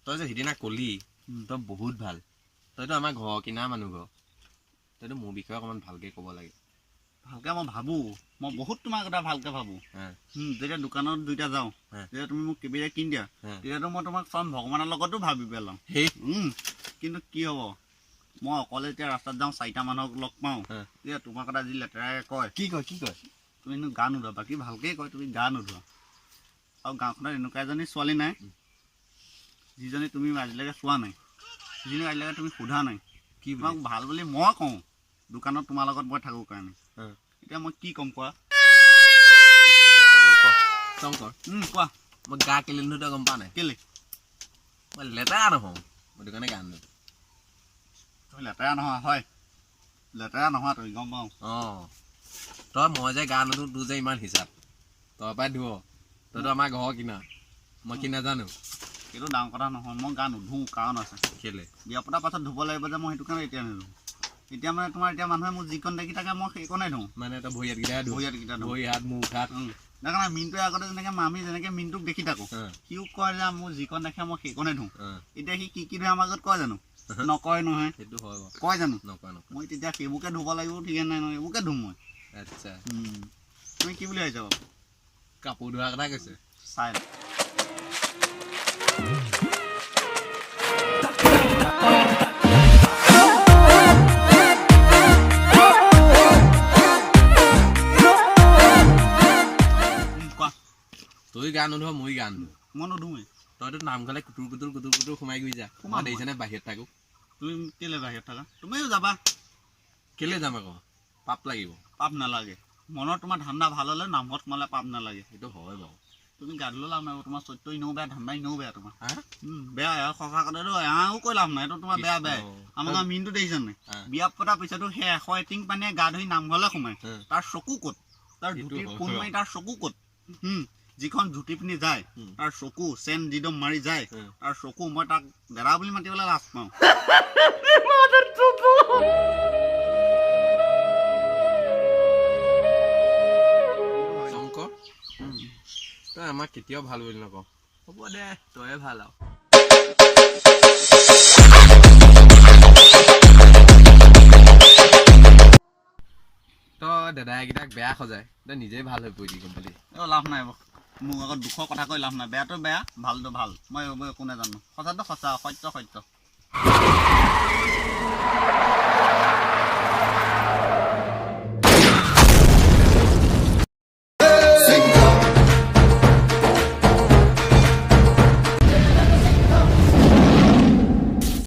তই যে সিদিনা কলি তই বহুত ভাল তইতো আমাৰ ঘৰ কিনা মানুহ ঘৰ তইতো মোৰ বিষয়ে অকণমান ভালকে ক'ব লাগে ভালকে মই ভাবো মই বহুত তোমাৰ কথা ভালকে ভাবো যেতিয়া দোকানত দুইটা যাওঁ যেতিয়া তুমি মোক কিবা কিনি দিয়া তেতিয়াতো মই তোমাক চব ভগৱানৰ লগতো ভাবি পেলাওঁ কিন্তু কি হ'ব মই অকলে এতিয়া ৰাস্তাত যাওঁ 4টা মানুহক লগ পাওঁ তেতিয়া তোমাৰ কথা যি লেতেৰাকে কয় কি কয় তুমি গা নোধোৱা বাকী ভালকেই কয় তুমি গা নোধোৱা আৰু গাঁওখনত এনেকুৱা এজনী ছোৱালী নাই যিজনী তুমি আজিলৈকে চোৱা নাই যিজনী আজিলৈকে তুমি সোধা নাই কি তোমাক ভাল বুলি মই কওঁ দোকানত তোমাৰ লগত মই থাকোঁ কাৰণে এতিয়া মই কি ক'ম কোৱা কোৱা মই গা কেলে নোধোঁ তই গম পা নাই কেলে মই লেতেৰা নহওঁ মই দোকানে গা নোধোঁ তুমি লেতেৰা নহয় হয় লেতেৰা নহয় তুমি গম পাওঁ তই মই যে গা নোধোঁ তোৰ যে ইমান হিচাপ তই পৰাই ধুৱ তইতো আমাৰ ঘৰ কিনা মই কি নাজানো সেইটো ডাঙৰ কথা নহয় মই গা নোধোঁ কাৰণ আছে কেলে বিয়া পতাৰ পাছত ধুব লাগিব যে মই সেইটো কাৰণে এতিয়া নোধোঁ এতিয়া মানে তোমাৰ এতিয়া মানুহে মোক যিকণ দেখি থাকে মই সেইকণে ধোঁ মানে তই ভৰি হাতকেইটা ভৰি হাত মুখ হাত সেইকাৰণে মিনটোৱে আগতে যেনেকৈ আমি যেনেকৈ মিনটোক দেখি থাকোঁ সিও কয় যে মোৰ যিকণ দেখে মই সেইকণে ধোঁ এতিয়া সি কি ধুৱে আমাৰ আগত কয় জানো নকয় নহয় সেইটো হয় বাৰু কয় জানো নকয় মই তেতিয়া সেইবোৰকে ধুব লাগিব ঠিকে নাই নহয় এইবোৰকে ধুম মই আচ্ছা তুমি কি বুলি ভাবিছা বাৰু কাপোৰ ধোৱাৰ কথা কৈছে চাই তই গা নোধোৱা মই গা নোধোঁ মই নোধোঁৱেই তইতো নামঘৰলে কুটুৰ সোমাই গৈ যা মই দেখিছানে বাহিৰত থাকোঁ তুমি কেলে বাহিৰত থাকা তুমিও যাবা কেলে যাম আকৌ পাপ লাগিব পাপ নালাগে মনৰ তোমাৰ ধান্দা ভাল হ'লে নামঘৰত সোমালে পাপ নালাগে সেইটো হয় বাৰু তুমি গা ধুলেও লাভ নাই তোমাৰ চৰিত্ৰ এনেও বেয়া ধান্দা এনেও বেয়া তোমাৰ বেয়া সঁচা কথাটো এও কৈ লাভ নাই এইটো তোমাৰ বেয়া বেয়া আমাৰ গাঁৱৰ মিনটো দেখিছা নাই বিয়া পতাৰ পিছতো সেই 100 এটিং পানীয়ে গা ধুই নামঘৰলৈ সোমাই তাৰ চকু ক'ত তাৰ ধুতিৰ পোন মাৰি তাৰ চকু ক'ত যিখন ধুতি পিন্ধি যায় তাৰ চকু চেন যিদম মাৰি যায় তাৰ চকু মই তাক দেৰা বুলি মাতিবলৈ লাজ পাওঁ শংকৰ তই আমাক কেতিয়াও ভাল বুলি নকওঁ হ'ব দে তয়ে ভাল আৰু তই দাদাইকেইটাক বেয়া সজাই তই নিজেই ভাল হৈ পৰিলি গম পালি লাভ নাই মোক আগত দুখৰ কথা কৈ লাভ নাই বেয়াটো বেয়া ভালটো ভাল মই এইবোৰ একো নাজানো সঁচাটো সঁচা সত্য সত্য